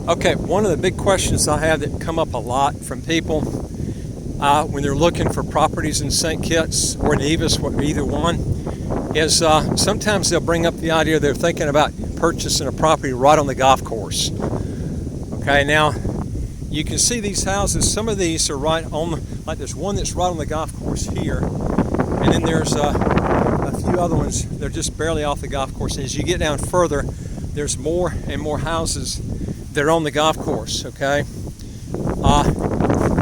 Okay, one of the big questions I have that come up a lot from people when they're looking for properties in St. Kitts or Nevis, either one, is sometimes they'll bring up the idea they're thinking about purchasing a property right on the golf course. Okay, now you can see these houses. Some of these are right on, like there's one that's right on the golf course here, and then there's a few other ones. They're just barely off the golf course. And as you get down further, there's more and more houses that are on the golf course. Okay,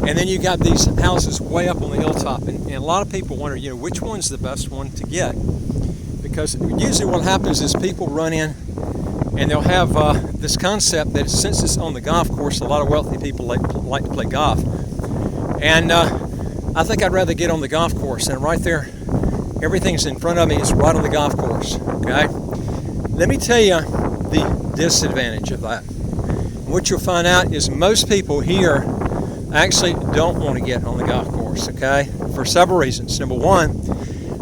and then you got these houses way up on the hilltop, and a lot of people wonder, which one's the best one to get? Because usually what happens is people run in and they'll have this concept that since it's on the golf course, a lot of wealthy people like to play golf. And I think I'd rather get on the golf course, and right there, everything's in front of me is right on the golf course. Okay, let me tell you the disadvantage of that. What you'll find out is most people here actually don't want to get on the golf course, okay, for several reasons. Number one,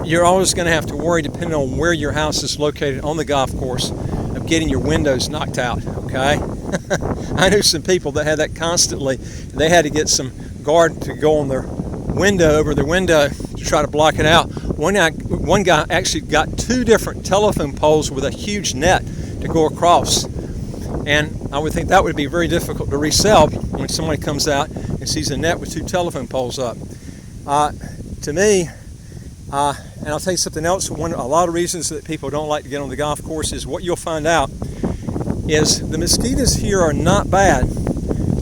you're always going to have to worry, depending on where your house is located on the golf course, of getting your windows knocked out, okay? I knew some people that had that constantly. They had to get some guard to go on their window, over their window, to try to block it out. One guy actually got 2 different telephone poles with a huge net to go across. And I would think that would be very difficult to resell when somebody comes out and sees a net with 2 telephone poles up. To me, and I'll tell you something else, a lot of reasons that people don't like to get on the golf course is what you'll find out is the mosquitoes here are not bad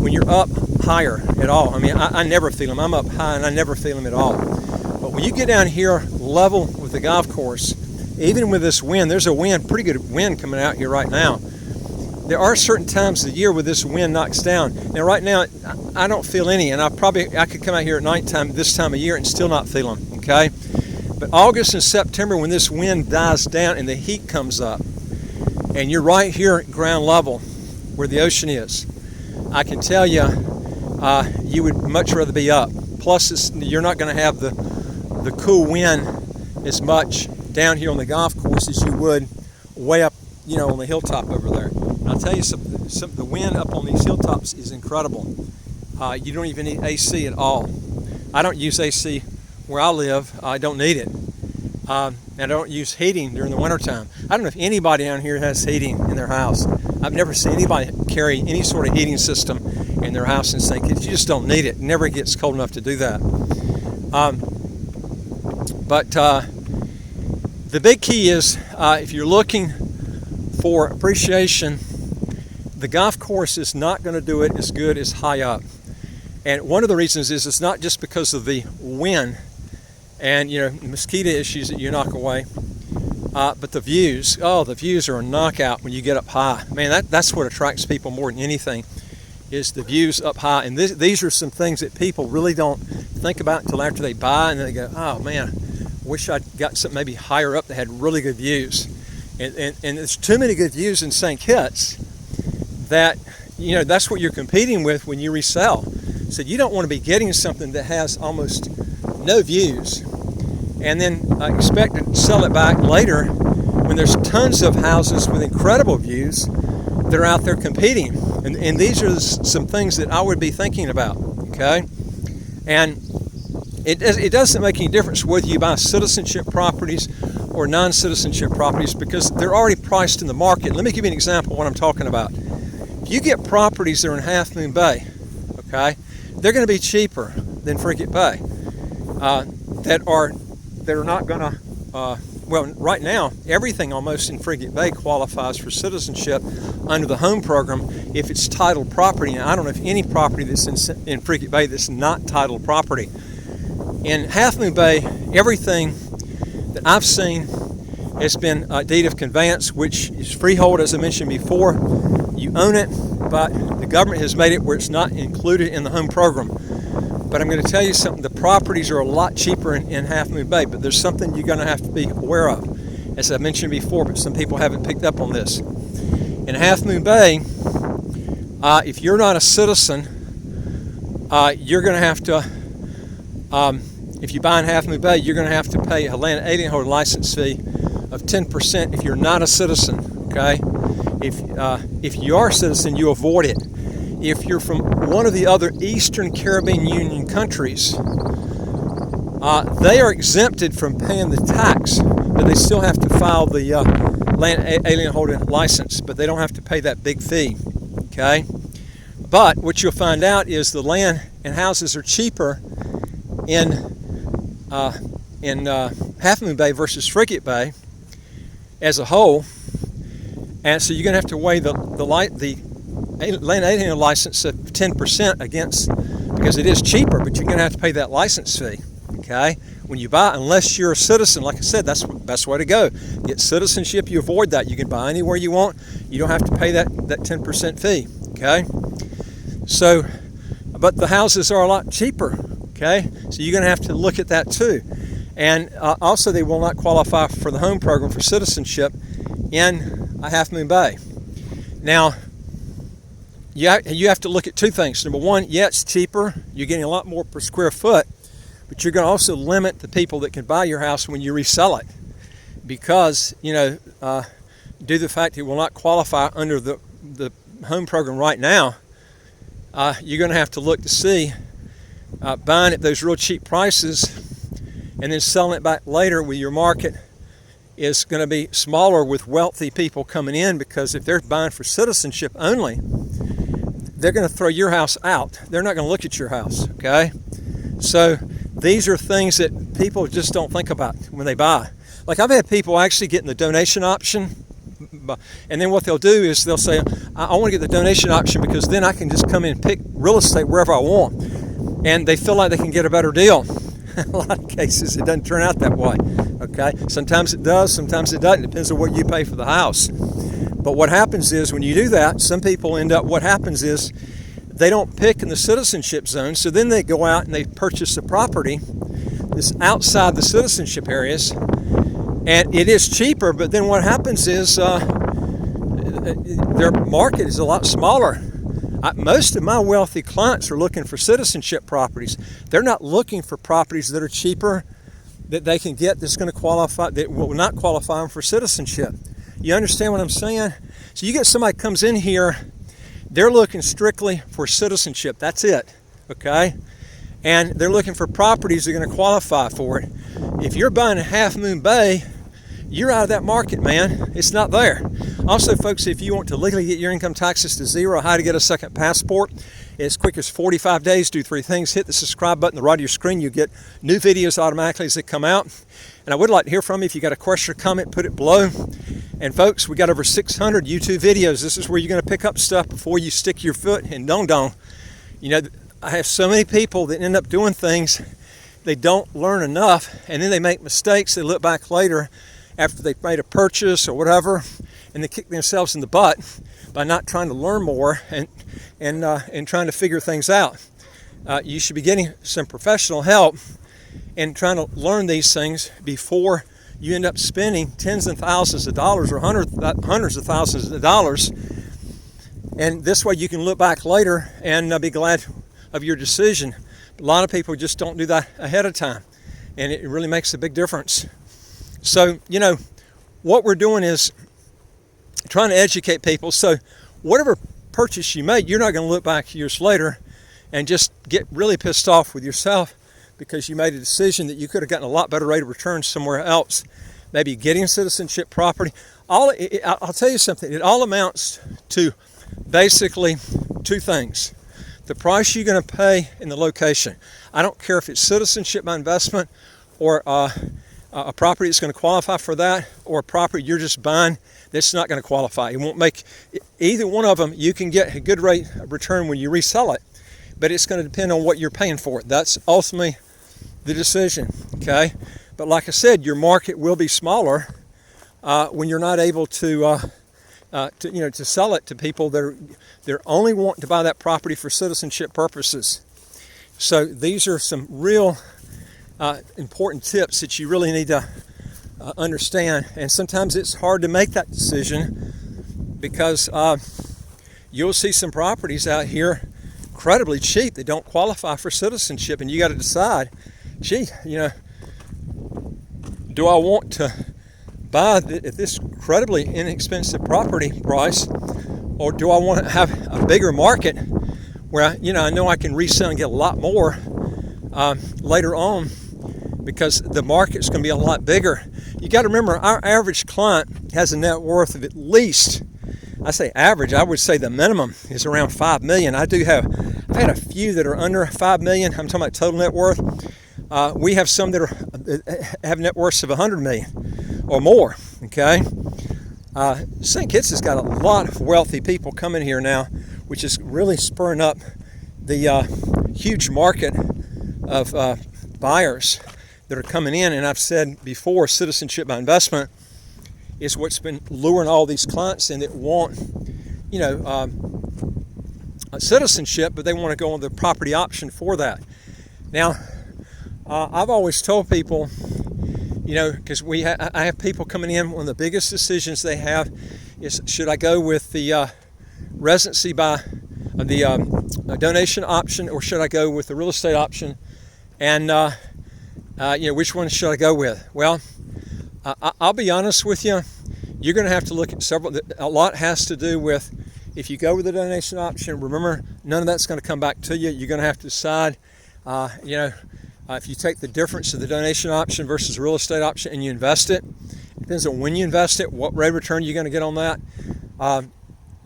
when you're up higher at all. I mean, I never feel them. I'm up high and I never feel them at all. But when you get down here level with the golf course, even with this wind, there's a wind, pretty good wind coming out here right now. There are certain times of the year where this wind knocks down. Now, right now, I don't feel any, and I could come out here at nighttime this time of year and still not feel them, okay? But August and September, when this wind dies down and the heat comes up, and you're right here at ground level where the ocean is, I can tell you, you would much rather be up. Plus, you're not going to have the cool wind as much down here on the golf course as you would way up, on the hilltop over there. I'll tell you something, the wind up on these hilltops is incredible. You don't even need AC at all. I don't use AC where I live. I don't need it. And I don't use heating during the wintertime. I don't know if anybody down here has heating in their house. I've never seen anybody carry any sort of heating system in their house in St. Kitts. You just don't need it. It never gets cold enough to do that. But the big key is if you're looking for appreciation, the golf course is not going to do it as good as high up. And one of the reasons is it's not just because of the wind and mosquito issues that you knock away, but the views. Oh, the views are a knockout when you get up high. Man, that's what attracts people more than anything, is the views up high. And these are some things that people really don't think about until after they buy, and then they go, oh man, wish I'd got something maybe higher up that had really good views. And there's too many good views in St. Kitts that, that's what you're competing with when you resell. So you don't want to be getting something that has almost no views and then expect to sell it back later when there's tons of houses with incredible views that are out there competing. And these are some things that I would be thinking about, okay? And it doesn't make any difference whether you buy citizenship properties or non-citizenship properties, because they're already priced in the market. Let me give you an example of what I'm talking about. If you get properties that are in Half Moon Bay, okay, they're going to be cheaper than Frigate Bay. That are not going to, well, right now, everything almost in Frigate Bay qualifies for citizenship under the home program if it's titled property. And I don't know if any property that's in Frigate Bay that's not titled property. In Half Moon Bay, everything that I've seen has been a deed of conveyance, which is freehold, as I mentioned before. You own it, but the government has made it where it's not included in the home program. But I'm going to tell you something, the properties are a lot cheaper in Half Moon Bay, but there's something you're going to have to be aware of, as I mentioned before, but some people haven't picked up on this. In Half Moon Bay, if you're not a citizen, you're going to have to, if you buy in Half Moon Bay, you're going to have to pay a land alien holder license fee of 10% if you're not a citizen, okay? If you are a citizen, you avoid it. if you're from one of the other Eastern Caribbean Union countries, they are exempted from paying the tax, but they still have to file the land alien holder license, but they don't have to pay that big fee, okay? But what you'll find out is the land and houses are cheaper in Half Moon Bay versus Frigate Bay as a whole, and so you're going to have to weigh the land alien license of 10% against, because it is cheaper, but you're going to have to pay that license fee, okay, when you buy, unless you're a citizen. Like I said, that's the best way to go. Get citizenship, you avoid that. You can buy anywhere you want. You don't have to pay that 10% fee, okay? So, but the houses are a lot cheaper, okay? So you're going to have to look at that too. And also, they will not qualify for the home program for citizenship in Half Moon Bay. Now, you have to look at two things. Number one, yeah, it's cheaper. You're getting a lot more per square foot, but you're going to also limit the people that can buy your house when you resell it, because, you know, due to the fact that it will not qualify under the home program right now, you're going to have to look to see buying at those real cheap prices and then selling it back later with your market is going to be smaller with wealthy people coming in, because if they're buying for citizenship only, they're going to throw your house out. They're not going to look at your house, okay? So these are things that people just don't think about when they buy. Like, I've had people actually getting the donation option, and then what they'll do is they'll say, I want to get the donation option because then I can just come in and pick real estate wherever I want. And they feel like they can get a better deal. In a lot of cases, it doesn't turn out that way, okay? Sometimes it does, sometimes it doesn't. It depends on what you pay for the house. But what happens is when you do that, some people end up, what happens is they don't pick in the citizenship zone, so then they go out and they purchase a property that's outside the citizenship areas, and it is cheaper, but then what happens is their market is a lot smaller. Most of my wealthy clients are looking for citizenship properties. They're not looking for properties that are cheaper that they can get that's going to qualify, that will not qualify them for citizenship. You understand what I'm saying? So you get somebody comes in here, they're looking strictly for citizenship. That's it, okay? And they're looking for properties that are going to qualify for it. If you're buying a Half Moon Bay, you're out of that market, man. It's not there. Also, folks, if you want to legally get your income taxes to zero, how to get a second passport, as quick as 45 days, do three things. Hit the subscribe button at the right of your screen. You get new videos automatically as they come out. And I would like to hear from you. If you got a question or comment, put it below. And folks, we got over 600 YouTube videos. This is where you're going to pick up stuff before you stick your foot in dong. You know, I have so many people that end up doing things, they don't learn enough, and then they make mistakes. They look back later after they've made a purchase or whatever, and they kick themselves in the butt by not trying to learn more and trying to figure things out. You should be getting some professional help and trying to learn these things before you end up spending tens of thousands of dollars or hundreds of thousands of dollars. And this way you can look back later and be glad of your decision. A lot of people just don't do that ahead of time, and it really makes a big difference. So, you know, what we're doing is trying to educate people. So whatever purchase you make, you're not going to look back years later and just get really pissed off with yourself because you made a decision that you could have gotten a lot better rate of return somewhere else. Maybe getting citizenship property. I'll tell you something. It all amounts to basically two things. The price you're going to pay and the location. I don't care if it's citizenship by investment or a property that's going to qualify for that, or a property you're just buying that's not going to qualify. It won't make either one of them. You can get a good rate of return when you resell it, but it's going to depend on what you're paying for it. That's ultimately the decision, okay? But like I said, your market will be smaller when you're not able to sell it to people that they're only wanting to buy that property for citizenship purposes. So these are some real important tips that you really need to understand. And sometimes it's hard to make that decision because you'll see some properties out here incredibly cheap that don't qualify for citizenship, and you got to decide, gee, you know, do I want to buy at this incredibly inexpensive property price, or do I want to have a bigger market where I know I can resell and get a lot more later on because the market's going to be a lot bigger. You got to remember, our average client has a net worth of at least, I say average, I would say the minimum is around 5 million. I've had a few that are under 5 million. I'm talking about total net worth. We have some that have net worths of 100 million or more. Okay, St. Kitts has got a lot of wealthy people coming here now, which is really spurring up the huge market of buyers that are coming in. And I've said before, citizenship by investment is what's been luring all these clients in that want, citizenship, but they want to go on the property option for that. Now, I've always told people, because I have people coming in, one of the biggest decisions they have is, should I go with the residency by the donation option, or should I go with the real estate option? And which one should I go with? Well, I'll be honest with you. You're going to have to look at several. A lot has to do with, if you go with the donation option, remember, none of that's going to come back to you. You're going to have to decide, if you take the difference of the donation option versus the real estate option and you invest it. It depends on when you invest it, what rate of return you're going to get on that. And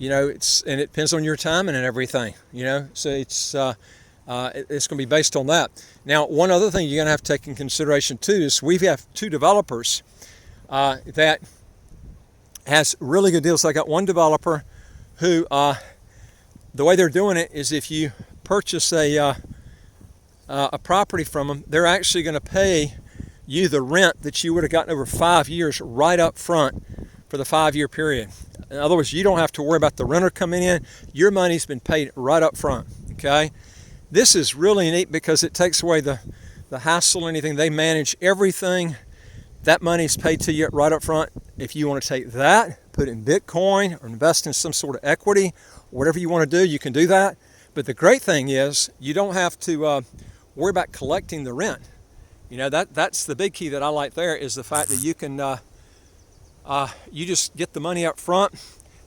it depends on your timing and everything. So it's going to be based on that. Now, one other thing you're going to have to take in consideration too is we have two developers that has really good deals. I got one developer who, the way they're doing it is, if you purchase a property from them, they're actually going to pay you the rent that you would have gotten over 5 years right up front for the 5-year period. In other words, you don't have to worry about the renter coming in. Your money's been paid right up front. Okay, this is really neat because it takes away the hassle. Anything, they manage everything. That money's paid to you right up front. If you want to take that, put it in Bitcoin or invest in some sort of equity, whatever you want to do, you can do that. But the great thing is, you don't have to worry about collecting the rent. That's the big key that I like there, is the fact that you can you just get the money up front.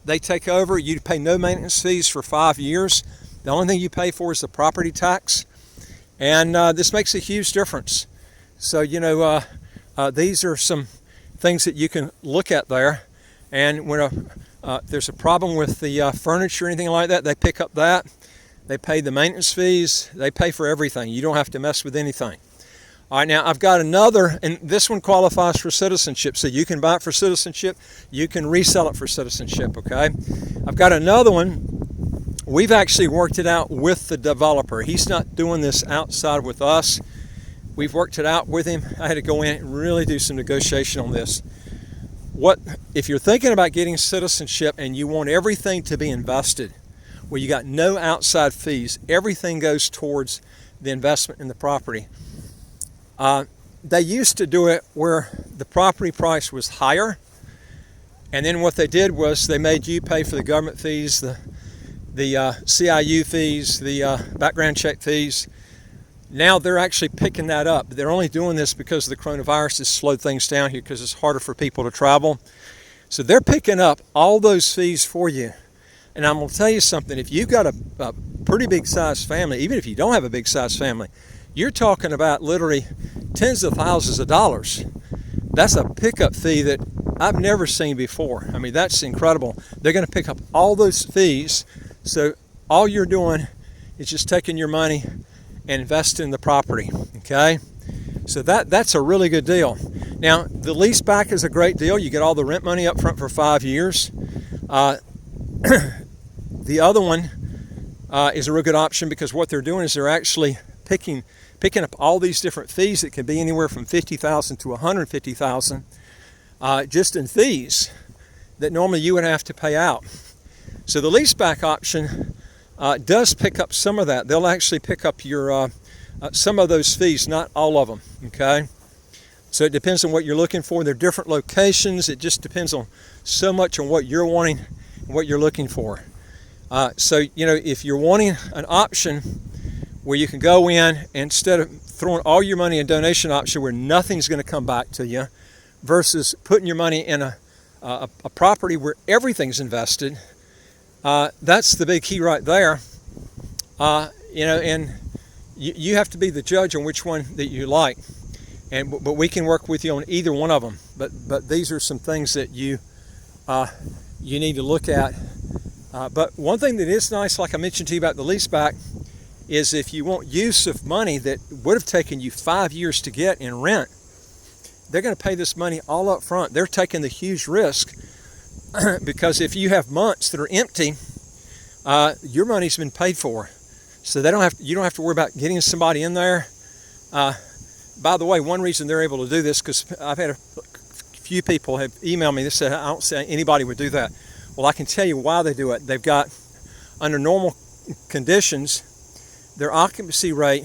They take over. You pay no maintenance fees for 5 years. The only thing you pay for is the property tax, and this makes a huge difference. So these are some things that you can look at there. And when there's a problem with the furniture or anything like that, they pick up that. They pay the maintenance fees. They pay for everything. You don't have to mess with anything. All right, now I've got another, and this one qualifies for citizenship. So you can buy it for citizenship. You can resell it for citizenship, okay? I've got another one. We've actually worked it out with the developer. He's not doing this outside with us. We've worked it out with him. I had to go in and really do some negotiation on this. If you're thinking about getting citizenship and you want everything to be invested, where you got no outside fees, everything goes towards the investment in the property. They used to do it where the property price was higher, and then what they did was they made you pay for the government fees, the CIU fees, the background check fees. Now they're actually picking that up. They're only doing this because the coronavirus has slowed things down here, because it's harder for people to travel. So they're picking up all those fees for you. And I'm going to tell you something. If you've got a pretty big sized family, even if you don't have a big sized family, you're talking about literally tens of thousands of dollars. That's a pickup fee that I've never seen before. I mean, that's incredible. They're going to pick up all those fees. So all you're doing is just taking your money and invest in the property, okay? So that's a really good deal. Now, the lease back is a great deal. You get all the rent money up front for 5 years. The other one is a real good option, because what they're doing is they're actually picking up all these different fees that can be anywhere from $50,000 to $150,000 just in fees that normally you would have to pay out. So the lease back option does pick up some of that. They'll actually pick up your some of those fees, not all of them, okay? So it depends on what you're looking for. They're different locations. It just depends on so much on what you're wanting and what you're looking for. So, if you're wanting an option where you can go in, instead of throwing all your money in donation option where nothing's going to come back to you, versus putting your money in a property where everything's invested, that's the big key right there. And you have to be the judge on which one that you like. But we can work with you on either one of them. But these are some things that you need to look at. But one thing that is nice, like I mentioned to you about the leaseback, is if you want use of money that would have taken you 5 years to get in rent, they're going to pay this money all up front. They're taking the huge risk because if you have months that are empty, your money's been paid for. So you don't have to worry about getting somebody in there. By the way, one reason they're able to do this, because I've had a few people have emailed me, they said, I don't see anybody would do that. Well, I can tell you why they do it. They've got, under normal conditions, their occupancy rate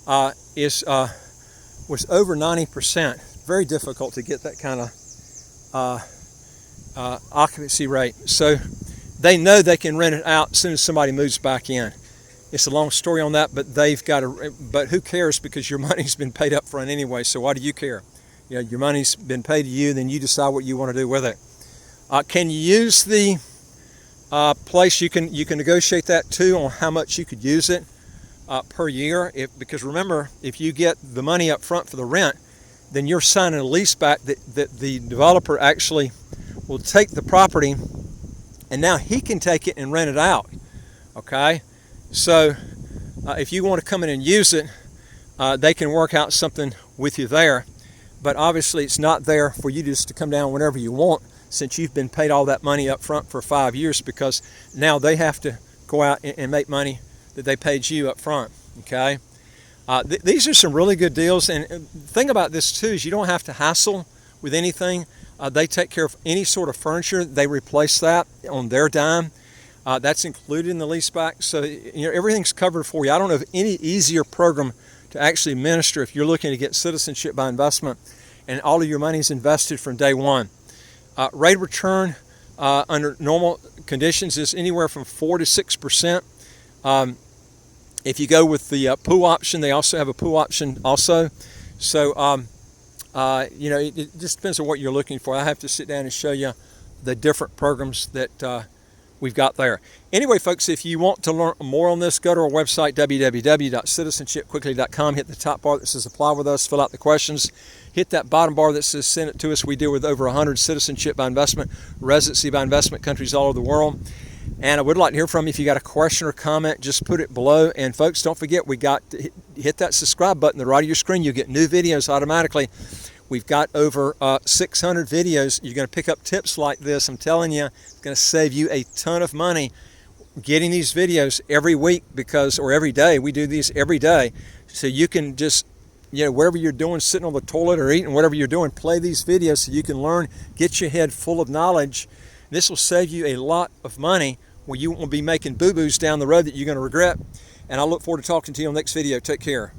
was over 90%. Very difficult to get that kind of occupancy rate. So they know they can rent it out as soon as somebody moves back in. It's a long story on that, but but who cares, because your money's been paid up front anyway, so why do you care? Your money's been paid to you, then you decide what you want to do with it. Can you use the place? You can negotiate that too on how much you could use it per year. Because remember, if you get the money up front for the rent, then you're signing a lease back that the developer actually will take the property, and now he can take it and rent it out. Okay, so if you want to come in and use it, they can work out something with you there. But obviously, it's not there for you just to come down whenever you want, since you've been paid all that money up front for 5 years, because now they have to go out and make money that they paid you up front. Okay, these are some really good deals. And the thing about this too is you don't have to hassle with anything. They take care of any sort of furniture. They replace that on their dime. That's included in the leaseback. So everything's covered for you. I don't know of any easier program to actually administer if you're looking to get citizenship by investment and all of your money is invested from day one. Rate of return under normal conditions is anywhere from 4 to 6%. If you go with the pool option, they also have a pool option also. So it just depends on what you're looking for. I have to sit down and show you the different programs that we've got there. Anyway, folks, if you want to learn more on this, go to our website, www.citizenshipquickly.com. Hit the top bar that says apply with us, fill out the questions. Hit that bottom bar that says send it to us. We deal with over 100 citizenship by investment, residency by investment countries all over the world. And I would like to hear from you. If you got a question or comment, just put it below. And folks, don't forget, we got to hit that subscribe button at the right of your screen. You'll get new videos automatically. We've got over 600 videos. You're going to pick up tips like this. I'm telling you, it's going to save you a ton of money getting these videos every week, or every day. We do these every day. So you can just, whatever you're doing, sitting on the toilet or eating, whatever you're doing, play these videos so you can learn, get your head full of knowledge. This will save you a lot of money where you won't be making boo-boos down the road that you're going to regret. And I look forward to talking to you on the next video. Take care.